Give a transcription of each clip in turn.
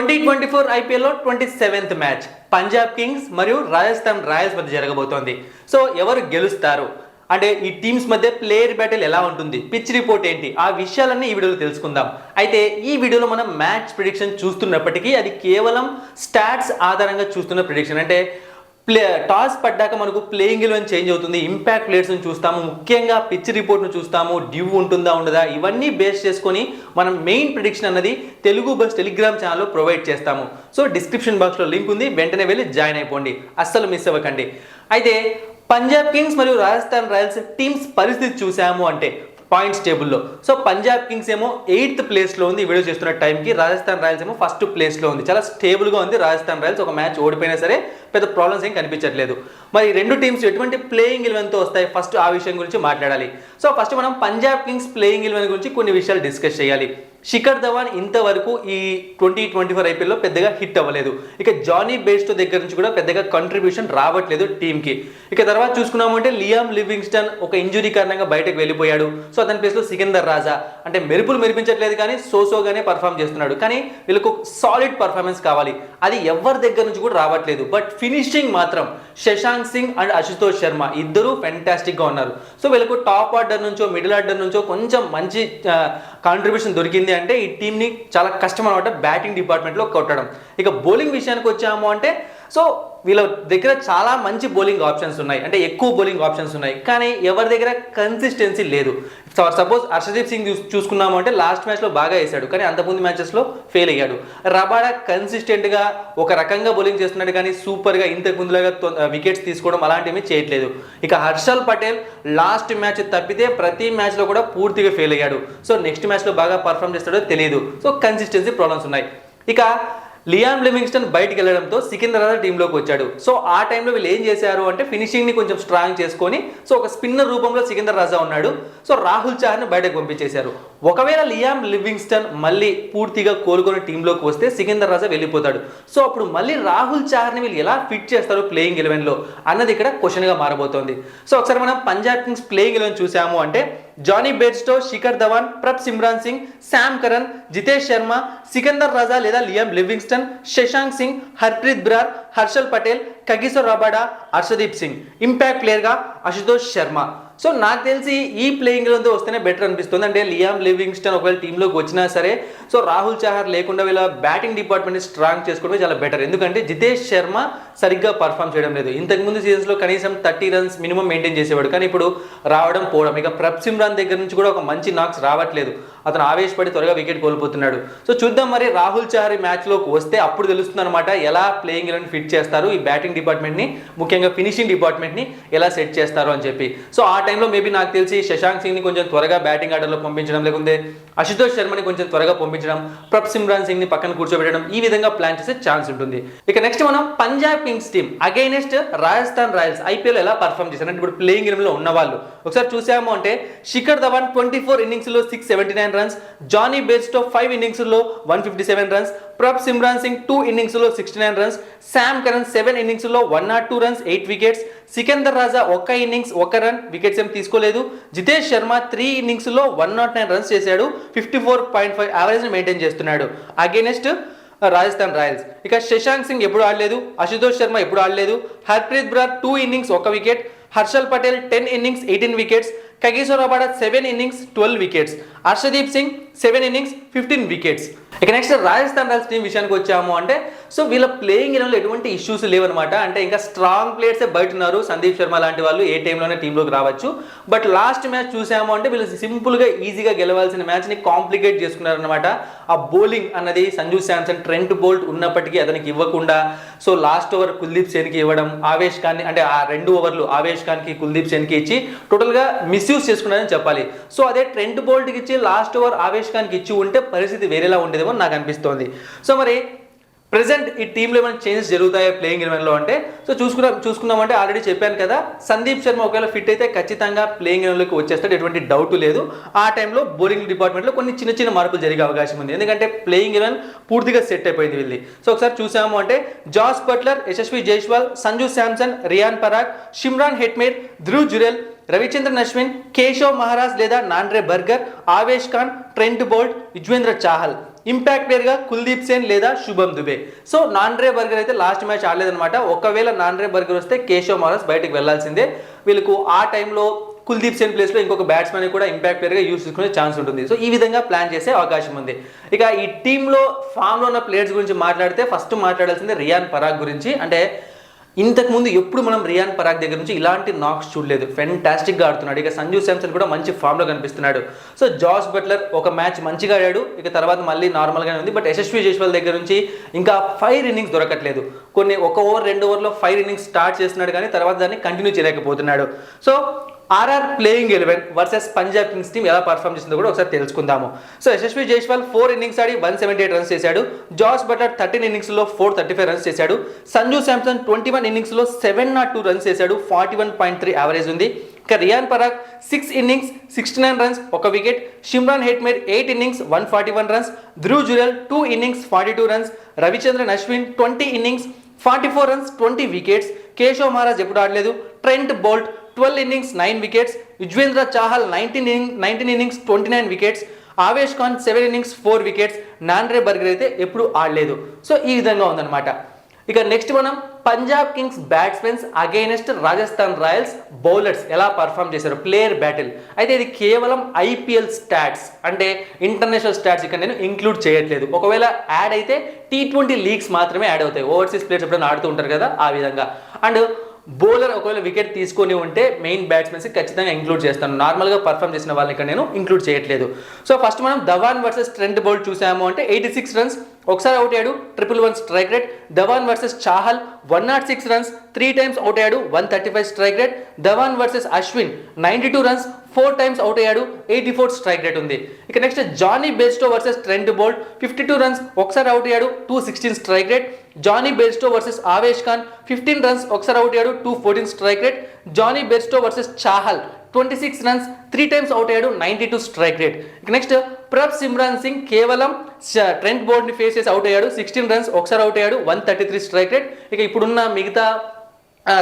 2024 ఐపీఎల్లో 27th match Punjab Kings మరియు Rajasthan Royals మధ్య జరగబోతోంది. సో ఎవరు గెలుస్తారు అంటే ఈ టీమ్స్ మధ్య ప్లేయర్ బ్యాటిల్ ఎలా ఉంటుంది, పిచ్ రిపోర్ట్ ఏంటి, ఆ విషయాలన్నీ ఈ వీడియోలో తెలుసుకుందాం. అయితే ఈ వీడియోలో మనం మ్యాచ్ ప్రిడిక్షన్ చూస్తున్నప్పటికీ అది కేవలం స్టాట్స్ ఆధారంగా చూస్తున్న ప్రిడిక్షన్. అంటే టాస్ పడ్డాక మనకు ప్లేయింగ్ 11 చేంజ్ అవుతుంది, ఇంపాక్ట్ ప్లేయర్స్ని చూస్తాము, ముఖ్యంగా పిచ్ రిపోర్ట్ను చూస్తాము, డ్యూ ఉంటుందా ఉండదా ఇవన్నీ బేస్ చేసుకొని మనం మెయిన్ ప్రిడిక్షన్ అన్నది తెలుగు బస్ టెలిగ్రామ్ ఛానల్లో ప్రొవైడ్ చేస్తాము. సో డిస్క్రిప్షన్ బాక్స్లో లింక్ ఉంది, వెంటనే వెళ్ళి జాయిన్ అయిపోండి, అస్సలు మిస్ అవ్వకండి. అయితే పంజాబ్ కింగ్స్ మరియు రాజస్థాన్ రాయల్స్ టీమ్స్ పరిస్థితి చూసాము అంటే పాయింట్స్ టేబుల్లో సో పంజాబ్ కింగ్స్ ఏమో 8th ప్లేస్లో ఉంది ఈ వీడియో చేస్తున్న టైంకి, రాజస్థాన్ రాయల్స్ ఏమో 1st ప్లేస్లో ఉంది. చాలా స్టేబుల్గా ఉంది రాజస్థాన్ రాయల్స్. ఒక మ్యాచ్ ఓడిపోయినా సరే పెద్ద ప్రాబ్లమ్స్ ఏం కనిపించట్లేదు. మరి రెండు టీమ్స్ ఎటువంటి ప్లేయింగ్ 11తో వస్తాయి, ఫస్ట్ ఆ విషయం గురించి మాట్లాడాలి. సో ఫస్ట్ మనం పంజాబ్ కింగ్స్ ప్లేయింగ్ 11 గురించి కొన్ని విషయాలు డిస్కస్ చేయాలి. శిఖర్ ధవన్ ఇంతవరకు ఈ 2024 ఐపీఎల్లో పెద్దగా హిట్ అవ్వలేదు. ఇక జానీ బేస్టో దగ్గర నుంచి కూడా పెద్దగా కంట్రిబ్యూషన్ రావట్లేదు టీంకి. ఇక తర్వాత చూసుకున్నామంటే లియామ్ లివింగ్స్టన్ ఒక ఇంజురీ కారణంగా బయటకు వెళ్ళిపోయాడు. సో అతని ప్లేస్లో సికందర్ రాజా అంటే మెరుపులు మెరిపించట్లేదు కానీ సోసోగానే పర్ఫామ్ చేస్తున్నాడు. కానీ వీళ్ళకు సాలిడ్ పర్ఫార్మెన్స్ కావాలి, అది ఎవరి దగ్గర నుంచి కూడా రావట్లేదు. బట్ ఫినిషింగ్ మాత్రం శశాంక్ సింగ్ అండ్ అశుతోష్ శర్మ ఇద్దరు ఫెంటాస్టిక్గా ఉన్నారు. సో వీళ్ళకు టాప్ ఆర్డర్ నుంచో మిడిల్ ఆర్డర్ నుంచో కొంచెం మంచి కాంట్రిబ్యూషన్ దొరికింది అంటే ఈ టీంని చాలా కష్టం అనమాట బ్యాటింగ్ డిపార్ట్మెంట్లో కొట్టడం. ఇక బౌలింగ్ విషయానికి వచ్చాము అంటే సో వీళ్ళ దగ్గర చాలా మంచి బౌలింగ్ ఆప్షన్స్ ఉన్నాయి, అంటే ఎక్కువ బౌలింగ్ ఆప్షన్స్ ఉన్నాయి, కానీ ఎవరి దగ్గర కన్సిస్టెన్సీ లేదు. సపోజ్ హర్షదీప్ సింగ్ చూసుకున్నాము అంటే లాస్ట్ మ్యాచ్లో బాగా వేశాడు, కానీ అంతకుముందు మ్యాచెస్లో ఫెయిల్ అయ్యాడు. రబాడా కన్సిస్టెంట్గా ఒక రకంగా బౌలింగ్ చేస్తున్నాడు, కానీ సూపర్గా ఇంతకు ముందులాగా వికెట్స్ తీసుకోవడం అలాంటివి చేయట్లేదు. ఇక హర్షల్ పటేల్ లాస్ట్ మ్యాచ్ తప్పితే ప్రతి మ్యాచ్లో కూడా పూర్తిగా ఫెయిల్ అయ్యాడు. సో నెక్స్ట్ మ్యాచ్లో బాగా పర్ఫామ్ చేస్తాడో తెలియదు. సో కన్సిస్టెన్సీ ప్రాబ్లమ్స్ ఉన్నాయి. ఇక లియామ్ లివింగ్స్టన్ బయటికి వెళ్ళడంతో సికందర్ రాజా టీంలోకి వచ్చాడు. సో ఆ టైంలో వీళ్ళు ఏం చేశారు అంటే ఫినిషింగ్ని కొంచెం స్ట్రాంగ్ చేసుకొని సో ఒక స్పిన్నర్ రూపంలో సికందర్ రాజా ఉన్నాడు. సో రాహుల్ చహర్ని బయటకు పంపించేశారు. ఒకవేళ లియామ్ లివింగ్స్టన్ మళ్ళీ పూర్తిగా కోలుకొని టీంలోకి వస్తే సికందర్ రాజా వెళ్ళిపోతాడు. సో అప్పుడు మళ్ళీ రాహుల్ చహర్ని వీళ్ళు ఎలా ఫిట్ చేస్తారు ప్లేయింగ్ 11లో అన్నది ఇక్కడ క్వశ్చన్గా మారబోతోంది. సో ఒకసారి మనం పంజాబ్ కింగ్స్ ప్లేయింగ్ 11 చూసాము అంటే Jonny Bairstow, Shikhar Dhawan, Prabhsimran Singh, Sam Curran, Jitesh Sharma, Sikandar Raza లేదా Liam Livingstone, Shashank Singh, Harpreet Brar, Harshal Patel, Kagiso Rabada, Harshdeep Singh, impact ప్లేయర్గా అశుతోష్ శర్మ. సో నాకు తెలిసి ఈ ప్లేయింగ్ 11తో వస్తేనే బెటర్ అనిపిస్తుంది. అంటే లియామ్ లివింగ్స్టన్ ఒకవేళ టీంలోకి వచ్చినా సరే సో రాహుల్ చహర్ లేకుండా వీళ్ళ బ్యాటింగ్ డిపార్ట్మెంట్ని స్ట్రాంగ్ చేసుకోవడం చాలా బెటర్. ఎందుకంటే జితేష్ శర్మ సరిగ్గా పర్ఫామ్ చేయడం లేదు. ఇంతకుముందు సీజన్స్లో కనీసం 30 రన్స్ మినిమం మెయింటైన్ చేసేవాడు, కానీ ఇప్పుడు రావడం పోవడం. ఇక ప్రప్ సిమ్రాన్ దగ్గర నుంచి కూడా ఒక మంచి నాక్స్ రావట్లేదు, అతను ఆవేశపడి త్వరగా వికెట్ కోల్పోతున్నాడు. సో చూద్దాం మరి రాహుల్ చహర్ మ్యాచ్లోకి వస్తే అప్పుడు తెలుస్తుంది అనమాట ఎలా ప్లేయింగ్ 11 ఫిట్ చేస్తారు, ఈ బ్యాటింగ్ డిపార్ట్మెంట్ని ముఖ్యంగా ఫినిషింగ్ డిపార్ట్మెంట్ని ఎలా సెట్ చేస్తారు అని చెప్పి. సో ఆ టైంలో మేబీ నాకు తెలిసి శశాంక్ సింగ్ని కొంచెం త్వరగా బ్యాటింగ్ ఆర్డర్లో పంపించడం, లేకుంటే అశుతోష్ శర్మని కొంచెం త్వరగా పంపించడం, ప్రప్ సిమ్రాన్ సింగ్ని పక్కన కూర్చోబెట్టడం, ఈ విధంగా ప్లాన్ చేసే ఛాన్స్ ఉంటుంది. ఇక నెక్స్ట్ మనం Punjab Kings team against Rajasthan Royals IPL ఎలా పర్ఫామ్ చేశారు అంటే ఇప్పుడు ప్లేయింగ్ 11లో ఉన్న వాళ్ళు ఒకసారి చూసాము అంటే శిఖర్ ధవన్ 24 ఇన్నింగ్స్లో 679 రన్స్, జానీ బేర్స్టో 5 ఇన్నింగ్స్లో 157 రన్స్, ప్రప్ సిమ్రాన్ సింగ్ 2 ఇన్నింగ్స్లో 69 రన్స్, శామ్ కరన్ 7 ఇన్నింగ్స్లో 102 రన్స్ 8 వికెట్స్, సికందర్ రాజా 1 ఇన్నింగ్స్ 1 రన్ వికెట్స్ ఏం తీసుకోలేదు, జితేష్ శర్మ 3 ఇన్నింగ్స్లో 109 రన్స్ చేశాడు, 54.5 యావరేజ్ మెయింటైన్ చేస్తున్నాడు అగైనెస్ట్ రాజస్థాన్ రాయల్స్. ఇక శశాంక్ సింగ్ ఎప్పుడు ఆడలేదు, అశుతోష్ శర్మ ఎప్పుడు ఆడలేదు, Harpreet Brar 2 innings 1 wicket, Harshal Patel 10 innings 18 wickets, Kagiso Rabada 7 innings 12 wickets, Harshdeep Singh 7 innings 15 wickets. ఇక నెక్స్ట్ రాజస్థాన్ రాయల్స్ టీం విషయానికి వచ్చాము అంటే సో వీళ్ళ ప్లేయింగ్ 11లో ఎటువంటి ఇష్యూస్ లేవన్నమాట. అంటే ఇంకా స్ట్రాంగ్ ప్లేయర్సే బయట ఉన్నారు, సందీప్ శర్మ లాంటి వాళ్ళు ఏ టైంలోనే టీంలోకి రావచ్చు. బట్ లాస్ట్ మ్యాచ్ చూసాము అంటే వీళ్ళు సింపుల్గా ఈజీగా గెలవాల్సిన మ్యాచ్ని కాంప్లికేట్ చేసుకున్నారనమాట. ఆ బౌలింగ్ అన్నది సంజు శాంసన్, ట్రెంట్ బోల్ట్ ఉన్నప్పటికీ అతనికి ఇవ్వకుండా సో లాస్ట్ ఓవర్ కుల్దీప్ సేన్కి ఇవ్వడం, ఆవేష్ ఖాన్ని అంటే ఆ 2 ఓవర్లు ఆవేష్ ఖాన్కి కుల్దీప్ సేన్కి ఇచ్చి టోటల్గా మిస్యూజ్ చేసుకున్నారని చెప్పాలి. సో అదే ట్రెంట్ బోల్ట్కి ఇచ్చి లాస్ట్ ఓవర్ ఆవేష్ ఖాన్కి ఇచ్చి ఉంటే పరిస్థితి వేరేలా ఉండేదేమో నాకు అనిపిస్తోంది. సో మరి ప్రెసెంట్ ఈ టీంలో ఏమైనా చేంజెస్ జరుగుతాయో ప్లేయింగ్ 11లో అంటే సో చూసుకున్నామంటే ఆల్రెడీ చెప్పాను కదా, సందీప్ శర్మ ఒకవేళ ఫిట్ అయితే ఖచ్చితంగా ప్లేయింగ్ 11లోకి వచ్చేస్తాడు, ఎటువంటి డౌట్ లేదు. ఆ టైంలో బౌలింగ్ డిపార్ట్మెంట్లో కొన్ని చిన్న మార్పులు జరిగే అవకాశం ఉంది, ఎందుకంటే ప్లేయింగ్ 11 పూర్తిగా సెట్ అయిపోయింది వీళ్ళది. సో ఒకసారి చూసాము అంటే Jos Buttler, Yashasvi Jaiswal, Sanju Samson, Riyan Parag, Shimron Hetmyer, Dhruv Jurel, Ravichandran Ashwin, Keshav Maharaj లేదా Nandre Burger, Avesh Khan, Trent Boult, Yuzvendra Chahal impact player గా కుల్దీప్ సేన్ లేదా Shubham Dubey. So Nandre Burger అయితే లాస్ట్ మ్యాచ్ ఆడలేదన్నమాట. ఒకవేళ నాండ్రే బర్గర్ వస్తే కేశవ్ మహారాజ్ బయటకు వెళ్లాల్సిందే. వీళ్ళకు ఆ టైంలో కుల్దీప్ సేన్ ప్లేస్లో ఇంకొక బ్యాట్స్మెన్ కూడా ఇంపాక్ట్ ప్లేయర్గా యూస్ చేసుకునే ఛాన్స్ ఉంటుంది. సో ఈ విధంగా ప్లాన్ చేసే అవకాశం ఉంది. ఇక ఈ టీంలో ఫామ్లో ఉన్న ప్లేయర్స్ గురించి మాట్లాడితే ఫస్ట్ మాట్లాడాల్సిందే రియాన్ పరాగ్ గురించి. అంటే ఇంతకుముందు ఎప్పుడు మనం రియాన్ పరాగ్ దగ్గర నుంచి ఇలాంటి నాక్స్ చూడలేదు. ఫెంటాస్టిక్గా ఆడుతున్నాడు. ఇక సంజు శాంసన్ కూడా మంచి ఫామ్లో కనిపిస్తున్నాడు. సో జాస్ బట్లర్ ఒక మ్యాచ్ మంచిగా ఆడాడు, ఇక తర్వాత మళ్ళీ నార్మల్గానే ఉంది. బట్ యశస్వి జైస్వాల్ దగ్గర నుంచి ఇంకా 5 ఇన్నింగ్స్ దొరకట్లేదు. కొన్ని 1 ఓవర్ 2 ఓవర్లో 5 ఇన్నింగ్స్ స్టార్ట్ చేస్తున్నాడు కానీ తర్వాత దాన్ని కంటిన్యూ చేయలేకపోతున్నాడు. So RR playing 11 versus Punjab Kings team ఎలా పర్ఫామ్ చేసిందో కూడా ఒకసారి తెలుసుకుందాము. సో యశస్వి జైస్వాల్ 4 ఇన్నింగ్స్ ఆడి 178 రన్స్ చేశాడు. జాస్ బట్లర్ 13 ఇన్నింగ్స్లో 435 రన్స్ చేశాడు. సంజు శాంసన్ 21 ఇన్నింగ్స్లో 702 రన్స్ చేశాడు. 41.3 యావరేజ్ ఉంది. ఇక Riyan Parag 6 innings 69 runs 1 wicket. Shimron Hetmyer 8 innings 141 runs. Dhruv Jurel 2 innings 42 runs. Ravichandran Ashwin 20 innings 44 runs 20 wickets. Keshav Maharaj ఎప్పుడు ఆడలేదు. Trent Boult 12 innings 9 wickets. Yuzvendra Chahal 19 innings 29 wickets. Avesh Khan 7 innings 4 wickets. Nandre Burger అయితే ఎప్పుడు ఆడలేదు. సో ఈ విధంగా ఉందన్నమాట. ఇక నెక్స్ట్ మనం Punjab Kings batsmen against Rajasthan Royals bowlers ఎలా పర్ఫామ్ చేశారు, ప్లేయర్ బ్యాటిల్. అయితే ఇది కేవలం ఐపీఎల్ స్టాట్స్, అంటే ఇంటర్నేషనల్ స్టాట్స్ ఇక్కడ నేను ఇంక్లూడ్ చేయట్లేదు. ఒకవేళ యాడ్ అయితే T20 లీగ్స్ మాత్రమే యాడ్ అవుతాయి. ఓవర్సీస్ ప్లేయర్స్ ఎప్పుడైనా ఆడుతూ ఉంటారు కదా, ఆ విధంగా. అండ్ బౌలర్ ఒకవేళ వికెట్ తీసుకొని ఉంటే మెయిన్ బ్యాట్స్మెన్స్ ఖచ్చితంగా ఇంక్లూడ్ చేస్తాను. నార్మల్గా పర్ఫామ్ చేసిన వాళ్ళని ఇక్కడ నేను ఇంక్లూడ్ చేయట్లేదు. సో ఫస్ట్ మనం ధవాన్ వర్సెస్ ట్రెంట్ బౌల్ట్ చూసాము అంటే 86 రన్స్, ఒకసారి అవుట్ అయ్యాడు, 111 strike rate. Dhawan versus Chahal 106 runs, 3 times out అయ్యాడు, 135 strike rate. Dhawan versus Ashwin 92 runs, 4 times out అయ్యాడు, 84 స్ట్రైక్ రేట్ ఉంది. ఇక next Jonny Bairstow versus Trent Boult 52 runs, ఒకసారి అవుట్ అయ్యాడు, 216 strike rate. Jonny Bairstow versus Avesh Khan 15 runs, ఒకసారి అవుట్ అయ్యాడు, 214 strike rate. Jonny Bairstow versus Chahal 26 runs, 3 times out అయ్యాడు, 92 strike rate. ఇక next ప్రబ్ Simran Singh కేవలం ట్రెంట్ బౌల్ట్ ని ఫేస్ చేసి అవుట్ అయ్యాడు, 16 రన్స్, ఒకసారి అవుట్ అయ్యాడు, 133 స్ట్రైక్ రేట్. ఇక ఇప్పుడున్న మిగతా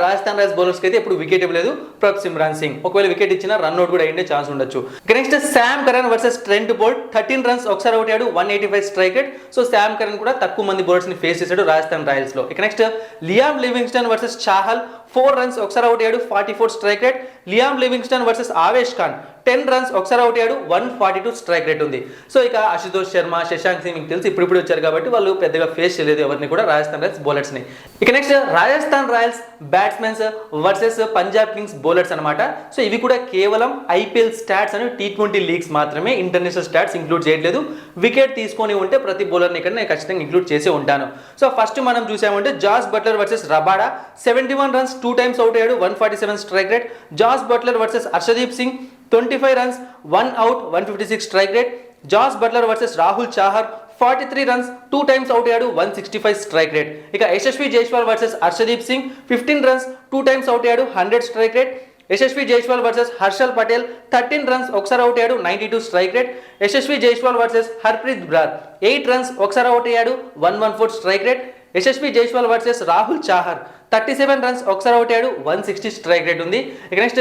రాజస్థాన్ రాయల్స్ బౌలర్స్కి అయితే ఇప్పుడు వికెట్ ఇవ్వలేదు ప్రబ్ సిమ్రాన్ సింగ్. ఒకవేళ వికెట్ ఇచ్చినా రన్అట్ కూడా అయ్యే ఛాన్స్ ఉండొచ్చు. Next Sam Curran versus Trent Boult 13 runs, ఒకసారి అవుట్ అయ్యాడు, 185 strike rate. So Sam Curran కూడా తక్కువ మంది బౌలర్స్ ని ఫేస్ చేశాడు రాజస్థాన్ రాయల్స్ లో. ఇక next Liam Livingstone versus Chahal 4 runs, ఒకసారి అవుట్ అయ్యాడు, 44 strike rate. Liam Livingstone versus Avesh Khan 10 runs, ఒకసారి అవుట్ అయ్యాడు, 142 స్ట్రైక్ రేట్ ఉంది. సో ఇక అశుతోష్ శర్మ, శశాంక్ సింగ్ మీకు తెలిసి ఇప్పుడు వచ్చారు కాబట్టి వాళ్ళు పెద్దగా ఫేస్ చేయలేదు ఎవరిని కూడా రాజస్థాన్ రాయల్స్ బౌలర్స్ ని. ఇక next Rajasthan Royals batsmen versus Punjab Kings bowlers అనమాట. సో ఇవి కూడా కేవలం ఐపీఎల్ స్టాట్స్ అని T20 లీగ్స్ మాత్రమే, ఇంటర్నేషనల్ స్టాట్స్ ఇంక్లూడ్ చేయట్లేదు. వికెట్ తీసుకొని ఉంటే ప్రతి బౌలర్ని ఇక్కడ నేను ఖచ్చితంగా ఇంక్లూడ్ చేసి ఉంటాను. సో ఫస్ట్ మనం చూసామంటే Jos Buttler versus Rabada 71 runs, 2 times out అయ్యాడు, 147 strike rate. Jos Buttler versus Harshdeep Singh 25 runs, 1 out, 156 strike rate. Jos Buttler versus Rahul Chahar 43 runs, 2 times out అయ్యాడు, 165 స్ట్రైక్ రేట్. ఇక Yashasvi Jaiswal versus Harshdeep Singh 15 runs, 2 times out అయ్యాడు, 100 strike rate. Yashasvi Jaiswal versus Harshal Patel 13 runs, ఒకసారి out అయ్యాడు, 92 strike rate. Yashasvi Jaiswal versus Harpreet Brar 8 runs, ఒకసారి out అయ్యాడు, 114 strike rate. Yashasvi Jaiswal versus Rahul Chahar 37 runs, ఒకసారి out అయ్యాడు, 160 strike rate ఉంది. ఇక next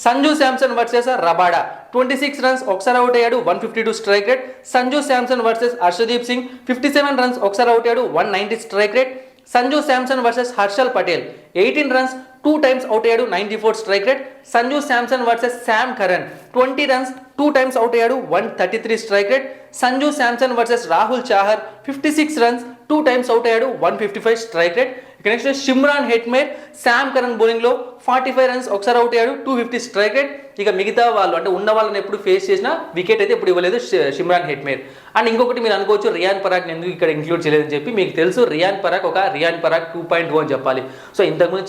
Sanju Samson versus Rabada 26 runs, ఒకసారి అవుట్ అయ్యాడు, 152 strike rate. Sanju Samson versus Harshdeep Singh 57 runs, ఒకసారి అవుట్ అయ్యాడు, 190 strike rate. Sanju Samson versus Harshal Patel 18 runs, 2 times out అయ్యాడు, 94 strike rate. Sanju Samson versus Sam Curran 20 runs, 2 times out అయ్యాడు, 133 strike rate. Sanju Samson versus Rahul Chahar 56 runs, 2 times out అయ్యాడు, 155 strike rate. ఇక next Shimron Hetmyer Sam Curran bowling లో 45 runs, ఒకసారి out అయ్యాడు, 250 strike rate. ఇక మిగతా వాళ్ళు అంటే ఉన్న వాళ్ళని ఎప్పుడు ఫేస్ చేసినా వికెట్ అయితే ఎప్పుడు ఇవ్వలేదు షిమ్రాన్ హెట్మేర్. అండ్ ఇంకొకటి మీరు అనుకోవచ్చు రియాన్ పరాగ్ ఎందుకు ఇక్కడ ఇంక్లూడ్ చేయలేదని చెప్పి. మీకు తెలుసు రియాన్ పరాగ్ 2.0 అని చెప్పాలి. సో ఇంతకుముందు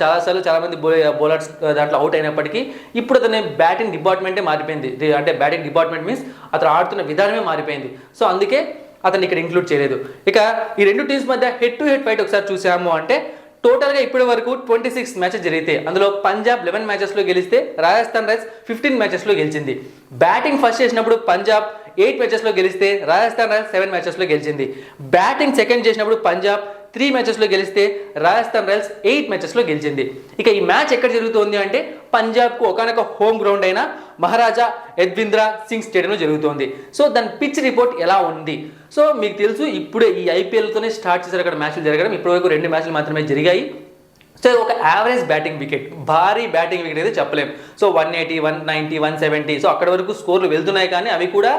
చాలా మంది బౌలర్స్ దాంట్లో అవుట్ అయినప్పటికీ ఇప్పుడు అతని బ్యాటింగ్ డిపార్ట్మెంటే మారిపోయింది. అంటే బ్యాటింగ్ డిపార్ట్మెంట్ మీన్స్ అతను ఆడుతున్న విధానమే మారిపోయింది. సో అందుకే అతన్ని ఇక్కడ ఇంక్లూడ్ చేయలేదు. ఇక ఈ రెండు టీమ్స్ మధ్య హెడ్ టు హెడ్ ఫైట్ ఒకసారి చూసాము అంటే టోటల్గా ఇప్పటి వరకు 26 మ్యాచెస్ జరిగితే అందులో పంజాబ్ 11 మ్యాచెస్లో గెలిస్తే రాజస్థాన్ రాయల్స్ 15 మ్యాచెస్లో గెలిచింది. బ్యాటింగ్ ఫస్ట్ చేసినప్పుడు పంజాబ్ 8 మ్యాచెస్లో గెలిస్తే రాజస్థాన్ రాయల్స్ 7 మ్యాచెస్లో గెలిచింది. బ్యాటింగ్ సెకండ్ చేసినప్పుడు పంజాబ్ 3 మ్యాచెస్లో గెలిస్తే రాజస్థాన్ రాయల్స్ 8 మ్యాచెస్లో గెలిచింది. ఇక ఈ మ్యాచ్ ఎక్కడ జరుగుతోంది అంటే పంజాబ్కు ఒకనొక హోమ్ గ్రౌండ్ అయిన మహారాజా యజ్వేంద్ర సింగ్ స్టేడియంలో జరుగుతోంది. సో దాని పిచ్ రిపోర్ట్ ఎలా ఉంది? సో మీకు తెలుసు ఇప్పుడే ఈ ఐపీఎల్తోనే స్టార్ట్ చేశారు అక్కడ మ్యాచ్లు జరగడం. ఇప్పటివరకు 2 మ్యాచ్లు మాత్రమే జరిగాయి. సో ఒక యావరేజ్ బ్యాటింగ్ వికెట్, భారీ బ్యాటింగ్ వికెట్ అయితే చెప్పలేం. సో 180, 190, 170 సో అక్కడ వరకు స్కోర్లు వెళ్తున్నాయి, కానీ అవి కూడా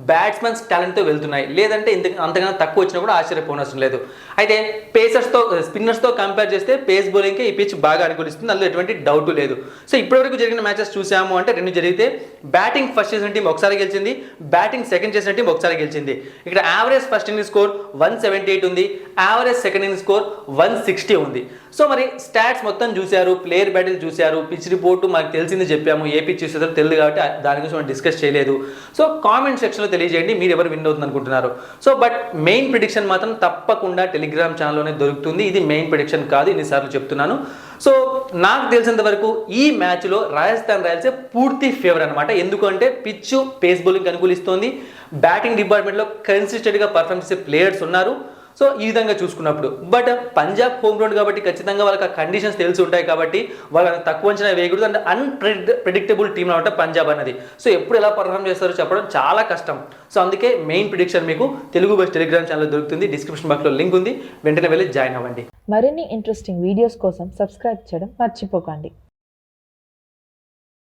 బ్యాట్స్మెన్స్ టాలెంట్తో వెళ్తున్నాయి. లేదంటే అంతకన్నా తక్కువ వచ్చినా కూడా ఆశ్చర్యపోనవసరం లేదు. అయితే స్పిన్నర్స్తో కంపేర్ చేస్తే పేస్ బౌలింగ్కి ఈ పిచ్ బాగా అనుకూలిస్తుంది, అందులో ఎటువంటి డౌట్ లేదు. సో ఇప్పటివరకు జరిగిన మ్యాచెస్ చూసాము అంటే 2 జరిగితే బ్యాటింగ్ ఫస్ట్ చేసిన టీం ఒకసారి గెలిచింది, బ్యాటింగ్ సెకండ్ చేసిన టీం ఒకసారి గెలిచింది. ఇక్కడ యావరేజ్ ఫస్ట్ ఇన్నింగ్ స్కోర్ 178 ఉంది, యావరేజ్ సెకండ్ ఇన్నింగ్ స్కోర్ 160 ఉంది. సో మరి స్టాట్స్ మొత్తం చూశారు, ప్లేయర్ బ్యాటిల్ చూశారు, పిచ్ రిపోర్టు మనకు తెలిసింది చెప్పాము, ఏ పిచ్ చూసేదో తెలియదు కాబట్టి దాని గురించి మనం డిస్కస్ చేయలేదు. సో కామెంట్ సెక్షన్లో తెలియజేయండి మీరు ఎవరు విన్ అవుతుంది అనుకుంటున్నారు. సో బట్ మెయిన్ ప్రిడిక్షన్ మాత్రం తప్పకుండా టెలిగ్రామ్ ఛానల్లోనే దొరుకుతుంది. ఇది మెయిన్ ప్రిడిక్షన్ కాదు, ఇన్నిసార్లు చెప్తున్నాను. సో నాకు తెలిసినంత వరకు ఈ మ్యాచ్లో రాజస్థాన్ రాయల్సే పూర్తి ఫేవర్ అనమాట. ఎందుకంటే పిచ్ పేస్ బౌలింగ్ అనుకూలిస్తోంది, బ్యాటింగ్ డిపార్ట్మెంట్లో కన్సిస్టెంట్గా పర్ఫార్మ్ చేసే ప్లేయర్స్ ఉన్నారు. సో ఈ విధంగా చూసుకున్నప్పుడు బట్ పంజాబ్ హోమ్ గ్రౌండ్ కాబట్టి ఖచ్చితంగా వాళ్ళకి ఆ కండిషన్స్ తెలిసి ఉంటాయి కాబట్టి వాళ్ళకి తక్కువ అంచనా వేయకూడదు. అంటే అన్ప్రెడిక్టబుల్ టీమ్ అనమాట పంజాబ్ అనేది. సో ఎప్పుడు ఎలా పర్ఫామ్ చేస్తారో చెప్పడం చాలా కష్టం. సో అందుకే మెయిన్ ప్రిడిక్షన్ మీకు తెలుగు బస్ టెలిగ్రామ్ ఛానల్ దొరుకుతుంది, డిస్క్రిప్షన్ బాక్స్లో లింక్ ఉంది, వెంటనే వెళ్ళి జాయిన్ అవ్వండి. మరిన్ని ఇంట్రెస్టింగ్ వీడియోస్ కోసం సబ్స్క్రైబ్ చేయడం మర్చిపోకండి.